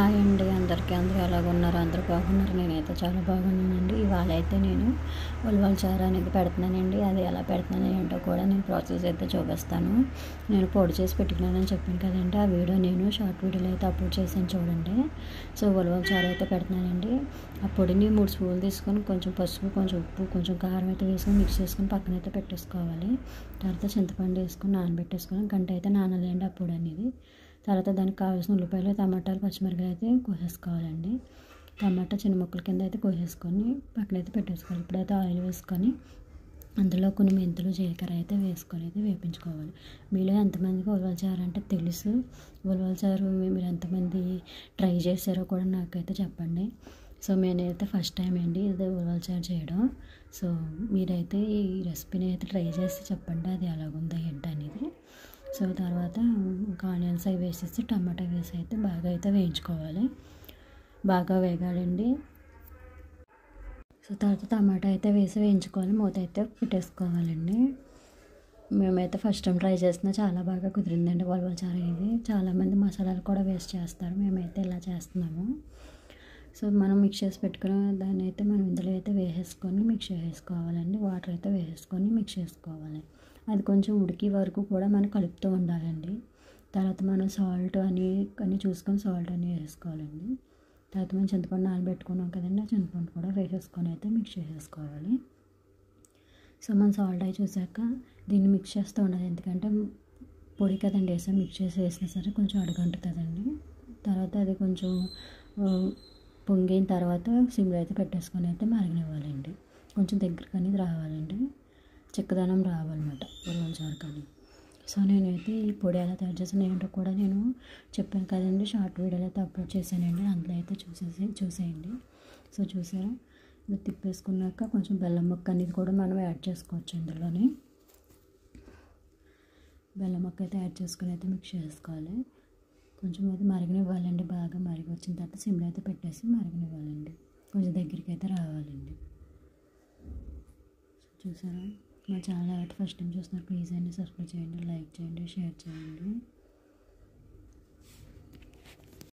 Hi అండి అందరికీ. అందరూ ఎలాగున్నారు? అందరూ బాగున్నారు. నేనైతే చాలా బాగున్నానండి. ఇవాళ అయితే నేను ఉలవల చారు అనేది పెడుతున్నానండి. అది ఎలా పెడుతున్నాను ఏంటో కూడా నేను ప్రాసెస్ అయితే చూపిస్తాను. నేను పొడి చేసి పెట్టుకున్నానని చెప్పాను కదండి, ఆ వీడియో నేను షార్ట్ వీడియోలో అయితే అప్లోడ్ చేశాను చూడండి. సో ఉలవల చారు అయితే పెడుతున్నానండి. ఆ పొడిని 3 స్పూన్లు తీసుకొని కొంచెం పసుపు, కొంచెం ఉప్పు, కొంచెం కారం అయితే వేసుకొని మిక్స్ చేసుకొని పక్కన అయితే పెట్టేసుకోవాలి. తర్వాత చింతపండు వేసుకొని నానబెట్టేసుకొని గంట అయితే నానాలండి ఆ పొడి అనేది. తర్వాత దానికి కావాల్సిన ఉల్లిపాయలు, టమాటాలు, పచ్చిమిరపకాయలు అయితే కోసేసుకోవాలండి. టమాటా చిన్న ముక్కల కింద అయితే కోసేసుకొని పక్కనైతే పెట్టేసుకోవాలి. ఇప్పుడైతే ఆయిల్ వేసుకొని అందులో కొన్ని మెంతులు, జీలకర్ర అయితే వేసుకొని అయితే వేపించుకోవాలి. మీలో ఎంతమందికి ఉలవల చారు అంటే తెలుసు? ఉలవల చారు మీరు ఎంతమంది ట్రై చేశారో కూడా నాకైతే చెప్పండి. సో నేనైతే ఫస్ట్ టైం అండి ఇది ఉలవల చారు చేయడం. సో మీరైతే ఈ రెసిపీని అయితే ట్రై చేసి చెప్పండి అది ఎలాగుందో ఏంటనేది. సో తర్వాత ఆనియన్స్ అవి వేసేసి టమాటా వేసి అయితే బాగా అయితే వేయించుకోవాలి. బాగా వేగాలండి. సో తర్వాత టమాటా అయితే వేసి వేయించుకోవాలి. మూత అయితే పెట్టేసుకోవాలండి. మేమైతే ఫస్ట్ టైం ట్రై చేసినా చాలా బాగా కుదిరిందండి ఉలవల చారు అనేది. చాలామంది మసాలాలు కూడా వేస్ట్ చేస్తారు, మేమైతే ఇలా చేస్తున్నాము. సో మనం మిక్స్ చేసి పెట్టుకున్న దాన్ని అయితే మనం ఇందులో అయితే వేసేసుకొని మిక్స్ చేసుకోవాలండి. వాటర్ అయితే వేసేసుకొని మిక్స్ చేసుకోవాలి. అది కొంచెం ఉడికి వరకు కూడా మనం కలుపుతూ ఉండాలండి. తర్వాత మనం సాల్ట్ అని చూసుకొని సాల్ట్ అని వేసుకోవాలండి. తర్వాత మనం చింతపండు నానబెట్టుకున్నాం కదండి, ఆ చింతపండు కూడా వేసేసుకొని అయితే మిక్స్ చేసేసుకోవాలి. సో మనం సాల్ట్ అవి చూసాక దీన్ని మిక్స్ చేస్తూ ఉండాలి. ఎందుకంటే పొడి కదండి వేసాం, మిక్స్ చేసి వేసినా సరే కొంచెం అడుగంటుతుందండి. తర్వాత అది కొంచెం పొంగిన తర్వాత సిమ్లో అయితే పెట్టేసుకొని అయితే మరగనివ్వాలండి. కొంచెం దగ్గరికి అనేది రావాలండి, చిక్కదనం రావాలన్నమాట ఉలవల చారు కానీ. సో నేనైతే ఈ పొడి ఎలా తయారు చేసాను ఏంటో కూడా నేను చెప్పాను కదండి, షార్ట్ వీడియోలో అయితే అప్లోడ్ చేశానండి. అందులో అయితే చూసేయండి. సో చూసారా, ఇది తిప్పేసుకున్నాక కొంచెం బెల్లం ముక్క అనేది కూడా మనం యాడ్ చేసుకోవచ్చు ఇందులోని. బెల్లం ముక్క అయితే యాడ్ చేసుకుని అయితే మిక్స్ చేసుకోవాలి. కొంచెం అది మరగనివ్వాలండి. బాగా మరిగి వచ్చిన తర్వాత సిమ్లో అయితే పెట్టేసి మరగనివ్వాలండి. కొంచెం దగ్గరికి అయితే రావాలండి. చూసారా, మా ఛానల్ అయితే ఫస్ట్ టైం చూస్తున్నారు, ప్లీజ్ అండి సబ్స్క్రైబ్ చేయండి, లైక్ చేయండి, షేర్ చేయండి.